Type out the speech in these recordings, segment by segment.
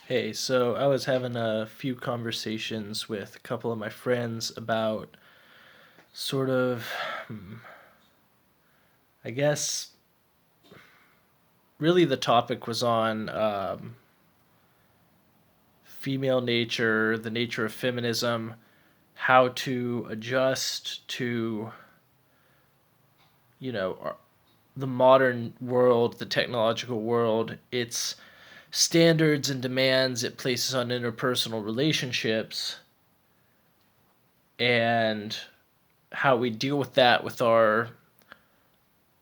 Hey, so I was having a few conversations with a couple of my friends about sort of, I guess, really the topic was on female nature, the nature of feminism, how to adjust to, you know, the modern world, the technological world, its standards and demands it places on interpersonal relationships, and how we deal with that with our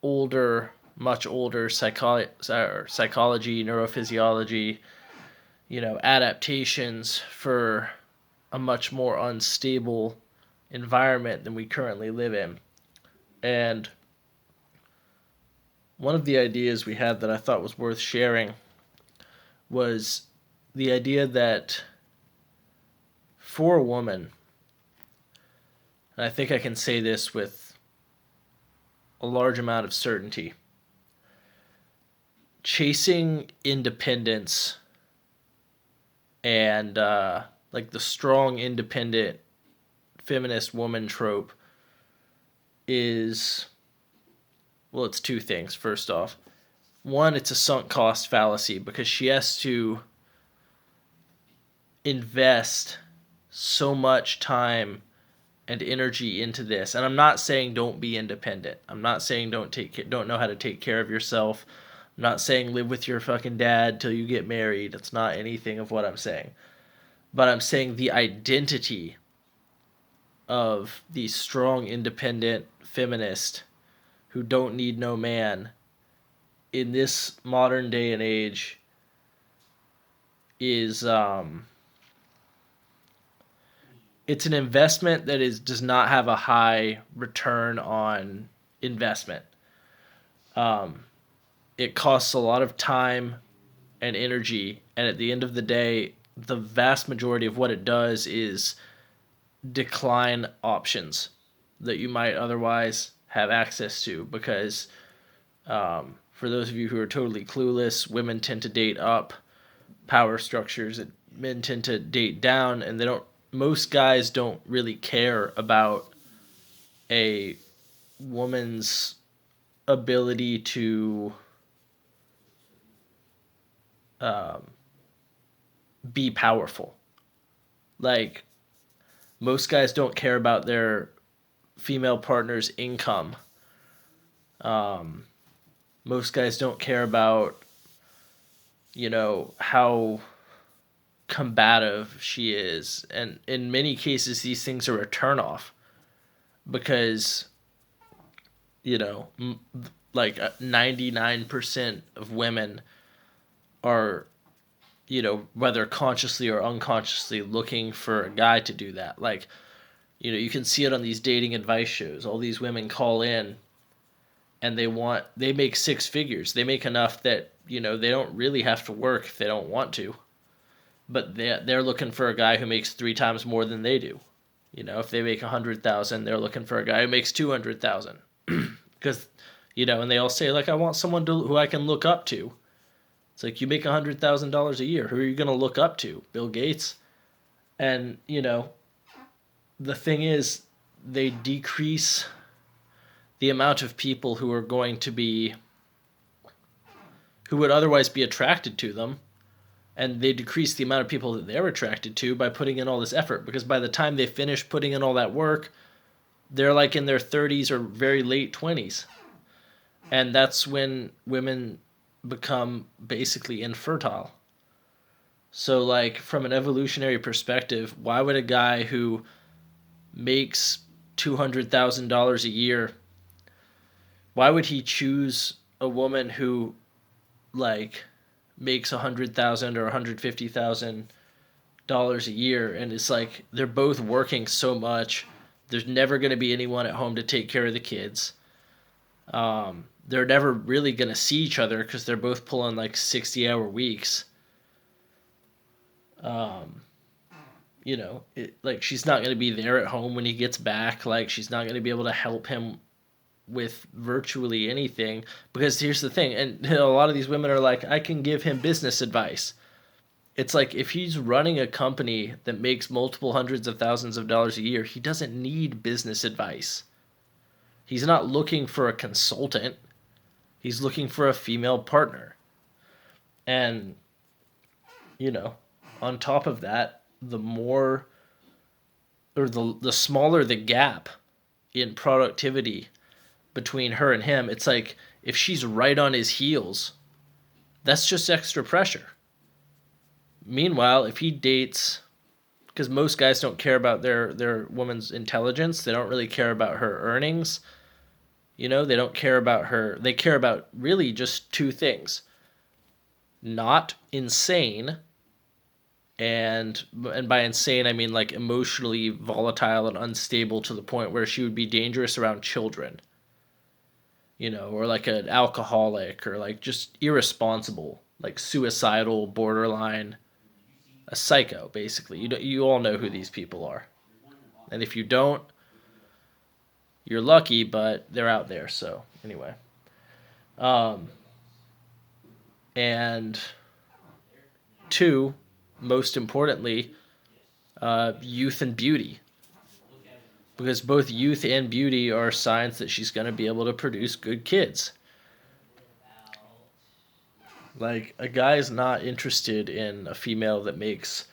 older, much older psychology, neurophysiology, adaptations for a much more unstable environment than we currently live in. And one of the ideas we had that I thought was worth sharing was the idea that for a woman, and I think I can say this with a large amount of certainty, chasing independence and like the strong, independent feminist woman trope is, well, it's two things. First off, one, it's a sunk cost fallacy because she has to invest so much time and energy into this. And I'm not saying don't be independent. I'm not saying don't know how to take care of yourself. I'm not saying live with your fucking dad till you get married. That's not anything of what I'm saying. But I'm saying the identity of the strong, independent feminist who don't need no man in this modern day and age is it's an investment that is does not have a high return on investment. Um, it costs a lot of time and energy, and at the end of the day, the vast majority of what it does is decline options that you might otherwise have access to because for those of you who are totally clueless, women tend to date up power structures and men tend to date down, and they don't most guys don't really care about a woman's ability to um, be powerful. Like, most guys don't care about their female partner's income. Um, Most guys don't care about, how combative she is. And in many cases, these things are a turnoff because, you know, like 99% of women are, whether consciously or unconsciously looking for a guy to do that. Like, you can see it on these dating advice shows. All these women call in and they make six figures. They make enough that, they don't really have to work if they don't want to. But they're looking for a guy who makes three times more than they do. If they make 100,000, they're looking for a guy who makes 200,000. Because, and they all say like, I want someone who I can look up to. It's like, you make $100,000 a year. Who are you gonna look up to? Bill Gates. And the thing is, they decrease the amount of people who are going to be who would otherwise be attracted to them, and they decrease the amount of people that they're attracted to by putting in all this effort, because by the time they finish putting in all that work, they're like in their 30s or very late 20s, and that's when women become basically infertile. So, like, from an evolutionary perspective, why would a guy who makes $200,000 a year, why would he choose a woman who, like, makes 100,000 or 150,000 dollars a year, and it's like they're both working so much. There's never going to be anyone at home to take care of the kids. They're never really going to see each other because they're both pulling like 60-hour weeks. Um, like, she's not going to be there at home when he gets back. Like, she's not going to be able to help him with virtually anything, because here's the thing, and a lot of these women are like, I can give him business advice. It's like if he's running a company that makes multiple hundreds of thousands of dollars a year, he doesn't need business advice. He's not looking for a consultant. He's looking for a female partner. And, you know, on top of that, the more or the smaller the gap in productivity between her and him, it's like if she's right on his heels, that's just extra pressure. Meanwhile, if he dates, because most guys don't care about their woman's intelligence, they don't really care about her earnings. They don't care about her. They care about really just two things: not insane, and by insane I mean like emotionally volatile and unstable to the point where she would be dangerous around children. Or like an alcoholic, or like just irresponsible, like suicidal, borderline, a psycho, basically. You all know who these people are. And if you don't, you're lucky, but they're out there. So, anyway. Um, and two, most importantly, youth and beauty. Because both youth and beauty are signs that she's going to be able to produce good kids. Like, a guy's not interested in a female that makes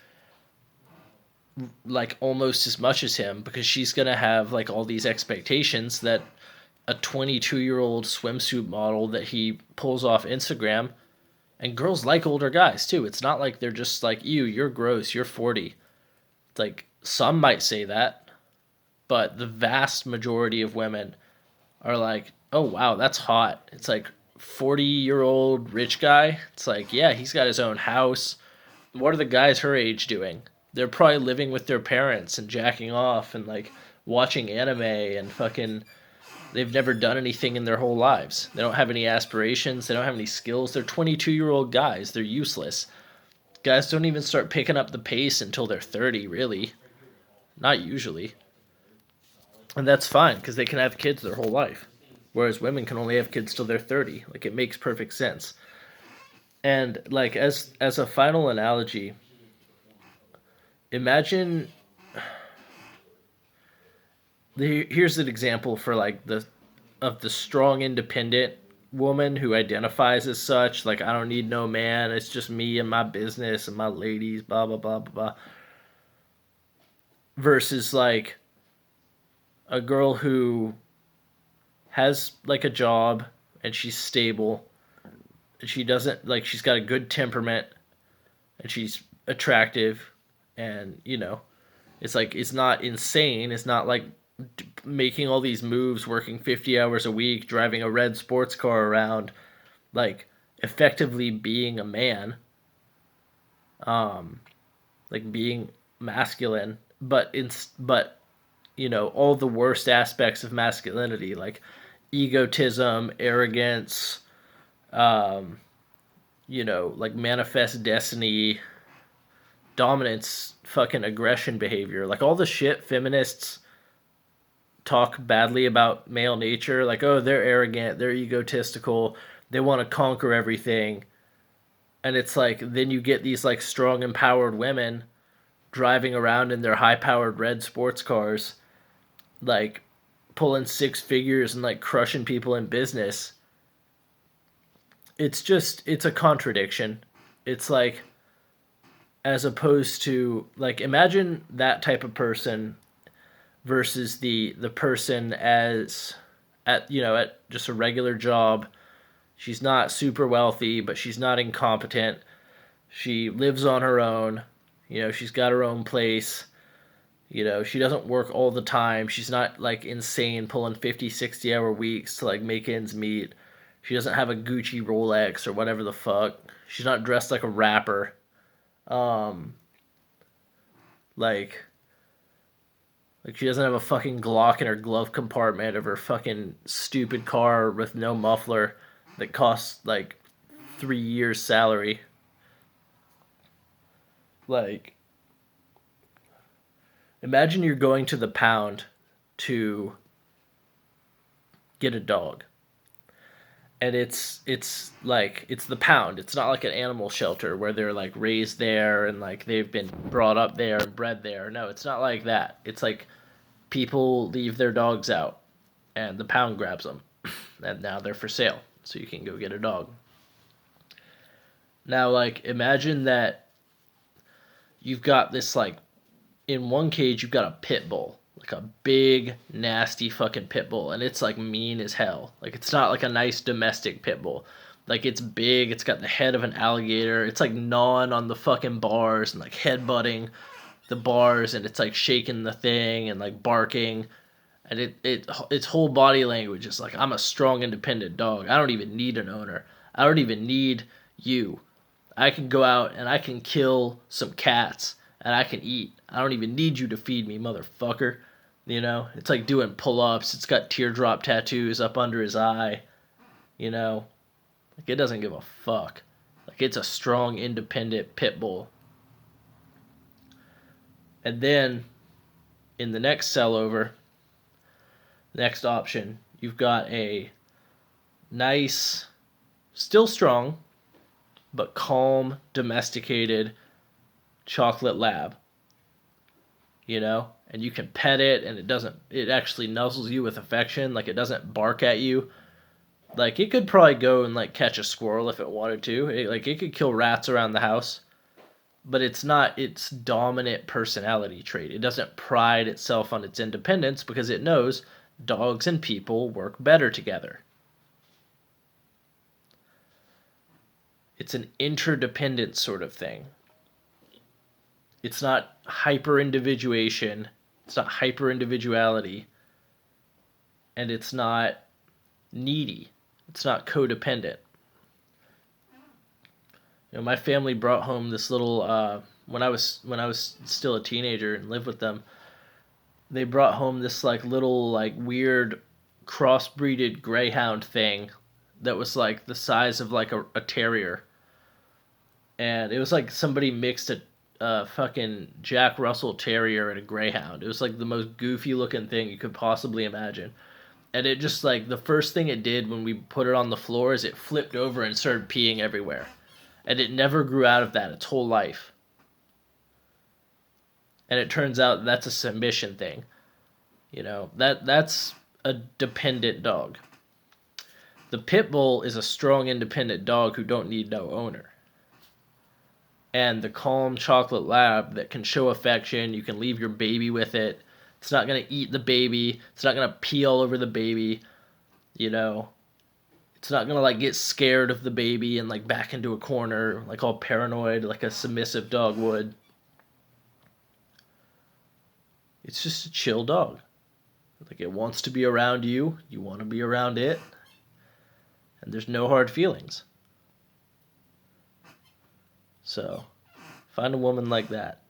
like almost as much as him, because she's going to have like all these expectations that a 22-year-old swimsuit model that he pulls off Instagram. And girls like older guys too. It's not like they're just like, ew, you're gross, you're 40. It's like, some might say that, but the vast majority of women are like, oh wow, that's hot. It's like 40-year-old rich guy. It's like, yeah, he's got his own house. What are the guys her age doing? They're probably living with their parents and jacking off and like watching anime and fucking. They've never done anything in their whole lives. They don't have any aspirations. They don't have any skills. They're 22-year-old guys. They're useless. Guys don't even start picking up the pace until they're 30, really. Not usually. And that's fine, because they can have kids their whole life. Whereas women can only have kids till they're 30. Like, it makes perfect sense. And, like, as a final analogy, imagine. Here's an example for, like, the strong, independent woman who identifies as such. Like, I don't need no man. It's just me and my business and my ladies, blah, blah, blah, blah, blah. Versus, like, a girl who has, like, a job and she's stable. And she doesn't, like, she's got a good temperament and she's attractive. And, it's like, it's not insane. It's not like making all these moves, working 50 hours a week, driving a red sports car around, like effectively being a man, like being masculine, but all the worst aspects of masculinity, like egotism, arrogance, like manifest destiny, dominance, fucking aggression behavior, like all the shit feminists talk badly about male nature, like, oh, they're arrogant, they're egotistical, they want to conquer everything. And it's like, then you get these like strong, empowered women driving around in their high-powered red sports cars, like pulling six figures and like crushing people in business. It's a contradiction. It's like, as opposed to, like, imagine that type of person versus the person as at just a regular job. She's not super wealthy, but she's not incompetent. She lives on her own. She's got her own place. She doesn't work all the time. She's not like insane pulling 50, 60-hour weeks to like make ends meet. She doesn't have a Gucci Rolex or whatever the fuck. She's not dressed like a rapper. Like she doesn't have a fucking Glock in her glove compartment of her fucking stupid car with no muffler that costs like 3 years' salary. Like, imagine you're going to the pound to get a dog. And it's the pound. It's not like an animal shelter where they're like raised there and like they've been brought up there and bred there. No, it's not like that. It's like people leave their dogs out and the pound grabs them and now they're for sale. So you can go get a dog. Now like imagine that you've got this like in one cage you've got a pit bull, like a big nasty fucking pit bull, and it's like mean as hell. Like it's not like a nice domestic pit bull. Like it's big, it's got the head of an alligator. It's like gnawing on the fucking bars and like headbutting the bars, and it's like shaking the thing and like barking. And its whole body language is like I'm a strong independent dog. I don't even need an owner. I don't even need you. I can go out and I can kill some cats and I can eat. I don't even need you to feed me, motherfucker. You know, it's like doing pull ups. It's got teardrop tattoos up under his eye. You know, like it doesn't give a fuck. Like it's a strong, independent pit bull. And then in the next cell over, next option, you've got a nice, still strong, but calm, domesticated chocolate lab, you know? And you can pet it and it actually nuzzles you with affection. Like it doesn't bark at you. Like it could probably go and like catch a squirrel if it wanted to. It could kill rats around the house, but it's not its dominant personality trait. It doesn't pride itself on its independence because it knows dogs and people work better together. It's an interdependent sort of thing. It's not hyper individuation, it's not hyper individuality, and it's not needy. It's not codependent. You know, my family brought home this little when I was still a teenager and lived with them. They brought home this like little like weird crossbreeded greyhound thing that was like the size of like a terrier, and it was like somebody mixed a fucking Jack Russell Terrier and a Greyhound. It was like the most goofy looking thing you could possibly imagine. And it just like the first thing it did when we put it on the floor is it flipped over and started peeing everywhere. And it never grew out of that its whole life. And it turns out that's a submission thing. You know, that's a dependent dog. The pit bull is a strong independent dog who don't need no owner. And the calm chocolate lab that can show affection. You can leave your baby with it. It's not going to eat the baby. It's not going to pee all over the baby. You know, it's not going to like get scared of the baby and like back into a corner, like all paranoid, like a submissive dog would. It's just a chill dog. Like it wants to be around you. You want to be around it. And there's no hard feelings. So, find a woman like that.